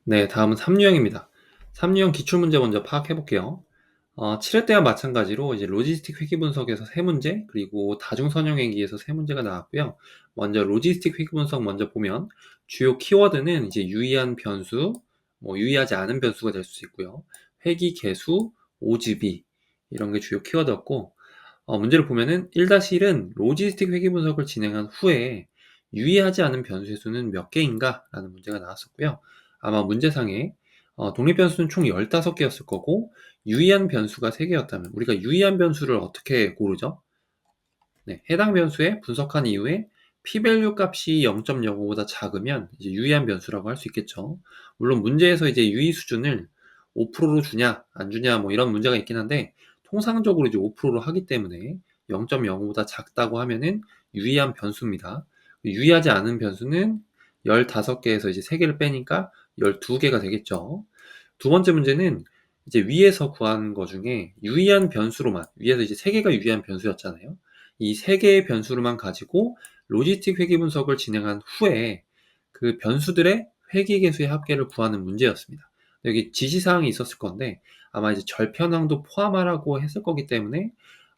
네, 다음은 삼류형입니다. 삼류형 기출문제 먼저 파악해 볼게요. 7회 때와 마찬가지로 이제 로지스틱 회귀 분석에서 세 문제, 그리고 다중선형 회귀에서 세 문제가 나왔고요. 먼저 로지스틱 회귀 분석 먼저 보면 주요 키워드는 이제 유의한 변수, 유의하지 않은 변수가 될 수 있고요. 회귀 개수, 오지비 이런 게 주요 키워드였고, 문제를 보면은 1-1은 로지스틱 회귀 분석을 진행한 후에 유의하지 않은 변수의 수는 몇 개인가? 라는 문제가 나왔었고요. 아마 문제상에 독립 변수는 총 15개였을 거고 유의한 변수가 3개였다면 우리가 유의한 변수를 어떻게 고르죠? 네, 해당 변수에 분석한 이후에 p-value 값이 0.05보다 작으면 이제 유의한 변수라고 할 수 있겠죠. 물론 문제에서 이제 유의 수준을 5%로 주냐 안 주냐 뭐 이런 문제가 있긴 한데 통상적으로 이제 5%로 하기 때문에 0.05보다 작다고 하면은 유의한 변수입니다. 유의하지 않은 변수는 15개에서 이제 3개를 빼니까 12개가 되겠죠. 두 번째 문제는 이제 위에서 구한 거 중에 유의한 변수로만, 위에서 이제 3개가 유의한 변수였잖아요. 이 3개의 변수로만 가지고 로지스틱 회귀 분석을 진행한 후에 그 변수들의 회귀 개수의 합계를 구하는 문제였습니다. 여기 지시사항이 있었을 건데 아마 이제 절편항도 포함하라고 했을 거기 때문에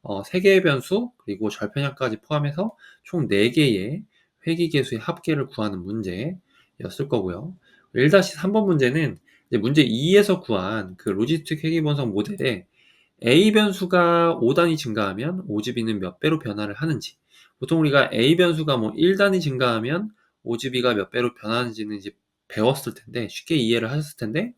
3개의 변수 그리고 절편항까지 포함해서 총 4개의 회귀 개수의 합계를 구하는 문제였을 거고요. 1-3번 문제는 이제 문제 2에서 구한 그 로지스틱 회귀 분석 모델에 A 변수가 5단위 증가하면 OGB는 몇 배로 변화를 하는지, 보통 우리가 A 변수가 뭐 1단위 증가하면 OGB가 몇 배로 변하는지는 이제 배웠을 텐데 쉽게 이해를 하셨을 텐데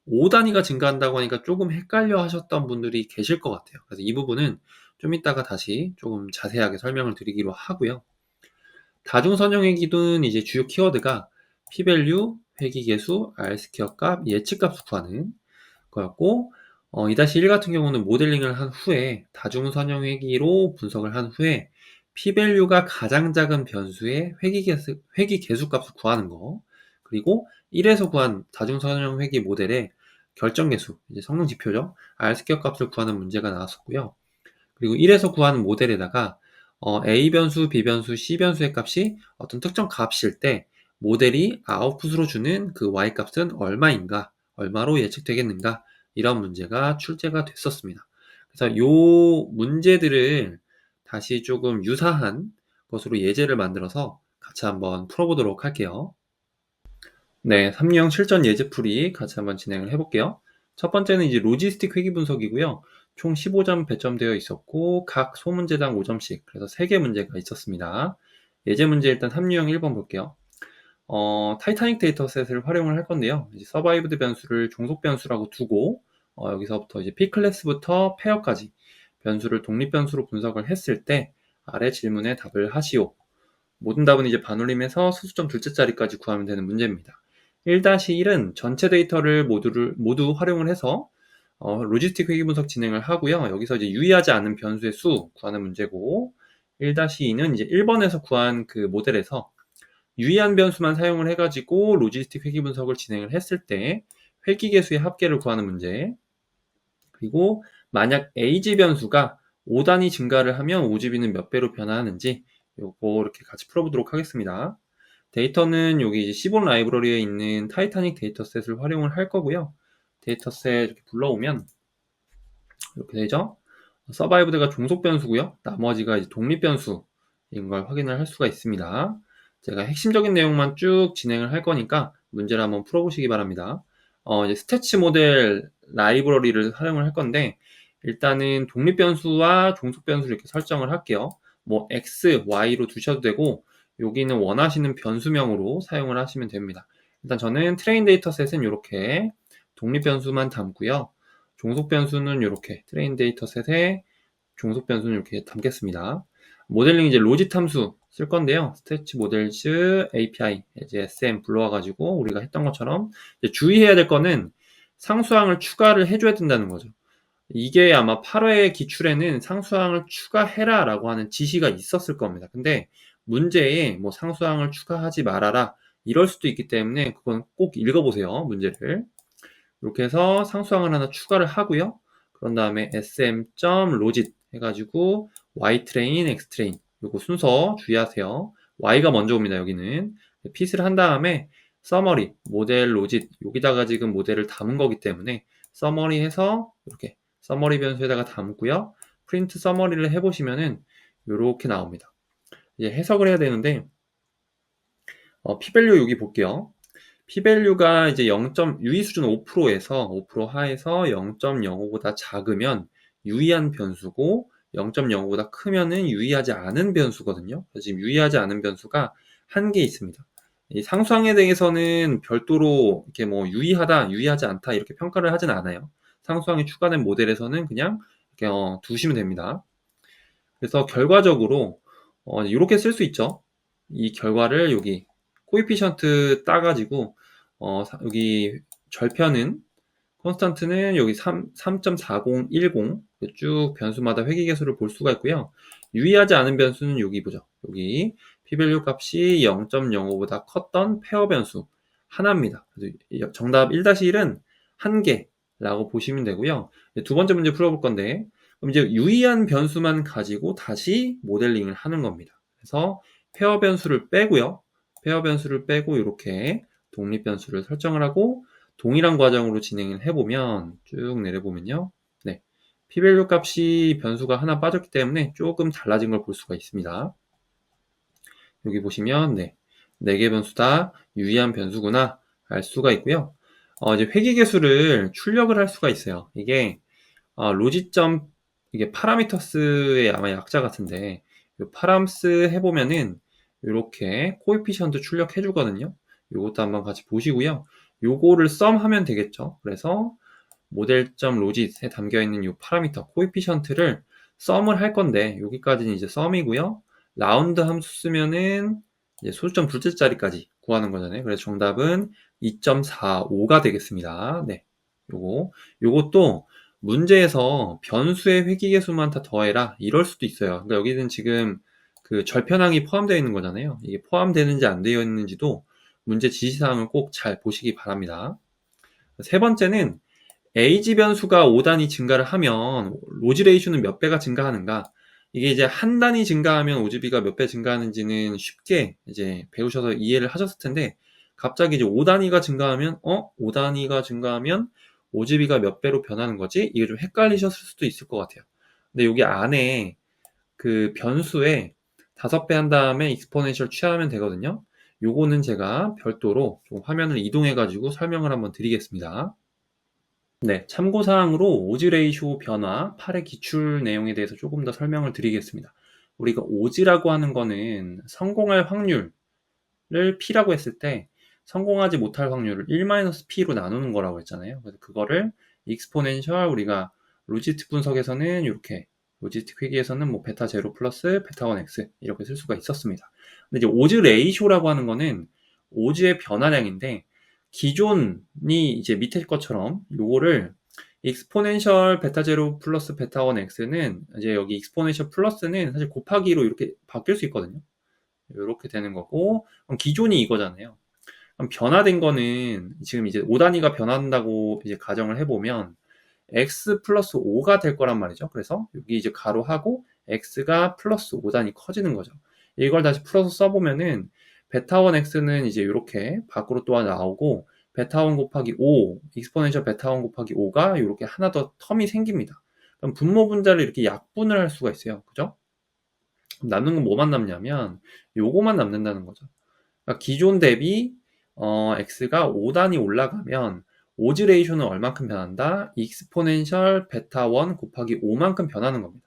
5단위가 증가한다고 하니까 조금 헷갈려 하셨던 분들이 계실 것 같아요. 그래서 이 부분은 좀 이따가 다시 조금 자세하게 설명을 드리기로 하고요. 다중선형 회귀는 이제 주요 키워드가 p-value, 회귀계수, r-스퀘어 값, 예측값을 구하는 거였고 2-1 같은 경우는 모델링을 한 후에 다중선형 회귀로 분석을 한 후에 p-value가 가장 작은 변수의 회귀 개수 값을 구하는 거, 그리고 1에서 구한 다중선형 회귀 모델의 결정계수, 이제 성능 지표죠. r-스퀘어 값을 구하는 문제가 나왔었고요. 그리고 1에서 구하는 모델에다가 A 변수, B 변수, C 변수의 값이 어떤 특정 값일 때 모델이 아웃풋으로 주는 그 Y 값은 얼마인가, 얼마로 예측되겠는가, 이런 문제가 출제가 됐었습니다. 그래서 요 문제들을 다시 조금 유사한 것으로 예제를 만들어서 같이 한번 풀어보도록 할게요. 네, 3형 실전 예제풀이 같이 한번 진행을 해볼게요. 첫 번째는 이제 로지스틱 회귀 분석이고요. 총 15점 배점되어 있었고 각 소문제당 5점씩, 그래서 3개 문제가 있었습니다. 예제 문제 일단 3유형 1번 볼게요. 타이타닉 데이터셋을 활용을 할 건데요. 이제 서바이브드 변수를 종속 변수라고 두고 여기서부터 이제 P 클래스부터 페어까지 변수를 독립 변수로 분석을 했을 때 아래 질문에 답을 하시오. 모든 답은 이제 반올림해서 수수점 둘째 자리까지 구하면 되는 문제입니다. 1-1은 전체 데이터를 모두 활용을 해서 로지스틱 회귀 분석 진행을 하고요. 여기서 이제 유의하지 않은 변수의 수 구하는 문제고, 1-2는 이제 1번에서 구한 그 모델에서 유의한 변수만 사용을 해가지고 로지스틱 회귀 분석을 진행을 했을 때 회귀 개수의 합계를 구하는 문제, 그리고 만약 AG 변수가 5단위 증가를 하면 OGB는 몇 배로 변화하는지 요거 이렇게 같이 풀어보도록 하겠습니다. 데이터는 여기 이제 C4 라이브러리에 있는 타이타닉 데이터셋을 활용을 할 거고요. 데이터셋 이렇게 불러오면 이렇게 되죠. 서바이브드가 종속 변수고요. 나머지가 이제 독립 변수인 걸 확인을 할 수가 있습니다. 제가 핵심적인 내용만 쭉 진행을 할 거니까 문제를 한번 풀어보시기 바랍니다. 이제 스태치 모델 라이브러리를 사용을 할 건데 일단은 독립 변수와 종속 변수를 이렇게 설정을 할게요. 뭐 x, y로 두셔도 되고 여기는 원하시는 변수명으로 사용을 하시면 됩니다. 일단 저는 트레인 데이터셋은 이렇게 독립 변수만 담고요. 종속 변수는 이렇게 트레인 데이터셋에 종속 변수는 이렇게 담겠습니다. 모델링 이제 로짓 함수 쓸 건데요. 스태치 모델즈 API 이제 SM 불러와가지고 우리가 했던 것처럼 주의해야 될 거는 상수항을 추가를 해줘야 된다는 거죠. 이게 아마 8회 기출에는 상수항을 추가해라 라고 하는 지시가 있었을 겁니다. 근데 문제에 뭐 상수항을 추가하지 말아라 이럴 수도 있기 때문에 그건 꼭 읽어보세요. 문제를. 이렇게 해서 상수항을 하나 추가를 하고요. 그런 다음에 sm.logit 해가지고 ytrain, xtrain 요거 순서 주의하세요. y가 먼저 옵니다. 여기는 핏을 한 다음에 서머리, 모델 로짓, 여기다가 지금 모델을 담은 거기 때문에 서머리 해서 이렇게 서머리 변수에다가 담고요. 프린트 서머리를 해보시면은 이렇게 나옵니다. 이제 해석을 해야 되는데 p-value 여기 볼게요. p-value가 이제 0. 유의 수준 5%에서 5% 하에서 0.05보다 작으면 유의한 변수고 0.05보다 크면은 유의하지 않은 변수거든요. 그래서 지금 유의하지 않은 변수가 한 개 있습니다. 이 상수항에 대해서는 별도로 이렇게 뭐 유의하다, 유의하지 않다 이렇게 평가를 하진 않아요. 상수항이 추가된 모델에서는 그냥 이렇게 두시면 됩니다. 그래서 결과적으로 이렇게 쓸 수 있죠. 이 결과를 여기 코에피션트 따가지고 여기 절편은 콘스탄트는 여기 3.4010 쭉 변수마다 회귀계수를 볼 수가 있고요. 유의하지 않은 변수는 여기 보죠. 여기 p-value 값이 0.05보다 컸던 페어 변수 하나입니다. 그래서 정답 1-1은 한 개라고 보시면 되고요. 두 번째 문제 풀어볼 건데 그럼 이제 유의한 변수만 가지고 다시 모델링을 하는 겁니다. 그래서 페어 변수를 빼고요. 페어 변수를 빼고 이렇게 독립 변수를 설정을 하고 동일한 과정으로 진행을 해보면 쭉 내려보면요. 네, p-value 값이 변수가 하나 빠졌기 때문에 조금 달라진 걸 볼 수가 있습니다. 여기 보시면 네, 4개 변수 다 유의한 변수구나 알 수가 있고요. 이제 회귀계수를 출력을 할 수가 있어요. 이게 로지점 이게 파라미터스의 아마 약자 같은데 파람스 해보면은 이렇게 코에피션트 출력해 주거든요. 요것도 한번 같이 보시고요. 요거를 썸하면 되겠죠. 그래서 모델점 로짓에 담겨있는 이 파라미터 코에피션트를 썸을 할 건데 여기까지는 이제 썸이고요. 라운드 함수 쓰면은 이제 소수점 둘째 자리까지 구하는 거잖아요. 그래서 정답은 2.45가 되겠습니다. 네, 요것도 문제에서 변수의 회귀계수만 다 더해라 이럴 수도 있어요. 그러니까 여기는 지금 그 절편항이 포함되어 있는 거잖아요. 이게 포함되는지 안 되어 있는지도 문제 지시사항을 꼭 잘 보시기 바랍니다. 세 번째는 에이지 변수가 5단위 증가를 하면 로지 레이쇼는 몇 배가 증가하는가? 이게 이제 한 단위 증가하면 오즈비가 몇 배 증가하는지는 쉽게 이제 배우셔서 이해를 하셨을 텐데 갑자기 이제 5단위가 증가하면 5단위가 증가하면 오즈비가 몇 배로 변하는 거지? 이게 좀 헷갈리셨을 수도 있을 것 같아요. 근데 여기 안에 그 변수에 5배 한 다음에 익스포넨셜 취하면 되거든요. 요거는 제가 별도로 좀 화면을 이동해 가지고 설명을 한번 드리겠습니다. 네, 참고사항으로 오즈 레이쇼 변화, 8의 기출 내용에 대해서 조금 더 설명을 드리겠습니다. 우리가 오즈라고 하는 거는 성공할 확률을 P라고 했을 때 성공하지 못할 확률을 1-P로 나누는 거라고 했잖아요. 그래서 그거를 익스포넨셜 우리가 로지스틱 분석에서는 이렇게 로지스틱 회계에서는 뭐 베타 0 플러스 베타 1x 이렇게 쓸 수가 있었습니다. 근데 이제 오즈 레이쇼라고 하는 거는 오즈의 변화량인데 기존이 이제 밑에 것처럼 요거를 익스포넨셜 베타 0 플러스 베타 1x는 이제 여기 익스포넨셜 플러스는 사실 곱하기로 이렇게 바뀔 수 있거든요. 이렇게 되는 거고 그럼 기존이 이거잖아요. 그럼 변화된 거는 지금 이제 5단위가 변한다고 이제 가정을 해보면 x 플러스 5가 될 거란 말이죠. 그래서 여기 이제 가로하고 x가 플러스 5단위 커지는 거죠. 이걸 다시 풀어서 써보면은 베타 1x는 이제 이렇게 밖으로 또 나오고 베타 1 곱하기 5, 익스포넨셜 베타 1 곱하기 5가 이렇게 하나 더 텀이 생깁니다. 그럼 분모 분자를 이렇게 약분을 할 수가 있어요. 그죠? 남는 건 뭐만 남냐면 요거만 남는다는 거죠. 그러니까 기존 대비 x가 5단위 올라가면 오즈 레이쇼는 얼만큼 변한다? 익스포넨셜 베타 1 곱하기 5만큼 변하는 겁니다.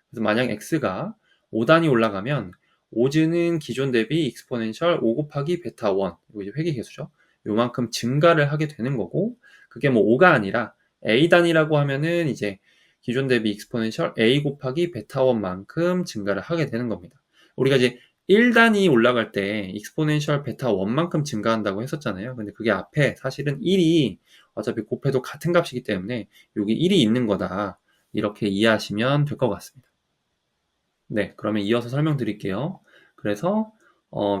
그래서 만약 x가 5단위 올라가면 오즈는 기존 대비 익스포넨셜 5 곱하기 베타 1 이거 이제 회귀계수죠. 요만큼 증가를 하게 되는 거고 그게 뭐 5가 아니라 a 단위라고 하면은 이제 기존 대비 익스포넨셜 a 곱하기 베타 1만큼 증가를 하게 되는 겁니다. 우리가 이제 1단위 올라갈 때 익스포넨셜 베타 1만큼 증가한다고 했었잖아요. 근데 그게 앞에 사실은 1이 어차피 곱해도 같은 값이기 때문에 여기 1이 있는 거다. 이렇게 이해하시면 될 것 같습니다. 네, 그러면 이어서 설명드릴게요. 그래서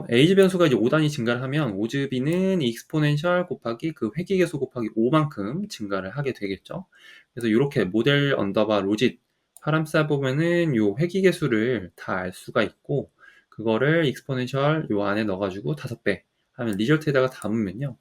에이즈 변수가 이제 5단위 증가를 하면 오즈비는 익스포넨셜 곱하기 그 회귀계수 곱하기 5만큼 증가를 하게 되겠죠. 그래서 이렇게 모델 언더바 로짓 파람싸 보면은 요 회귀계수를 다 알 수가 있고 그거를 익스포넨셜 요 안에 넣어가지고 5배 하면 리절트에다가 담으면요.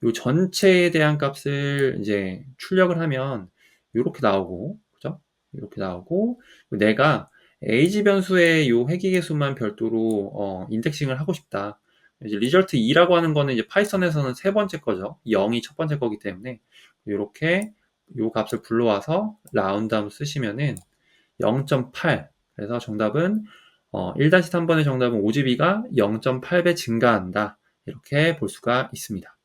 요 전체에 대한 값을 이제 출력을 하면 요렇게 나오고, 그죠? 이렇게 나오고, 내가 age 변수의 요 회귀계수만 별도로 인덱싱을 하고 싶다. 이제 result 2라고 하는 거는 이제 파이썬에서는 세 번째 거죠. 0이 첫 번째 거기 때문에 이렇게 요 값을 불러와서 라운드함 쓰시면은 0.8. 그래서 정답은 1-3번의 정답은 5GB가 0.8배 증가한다. 이렇게 볼 수가 있습니다.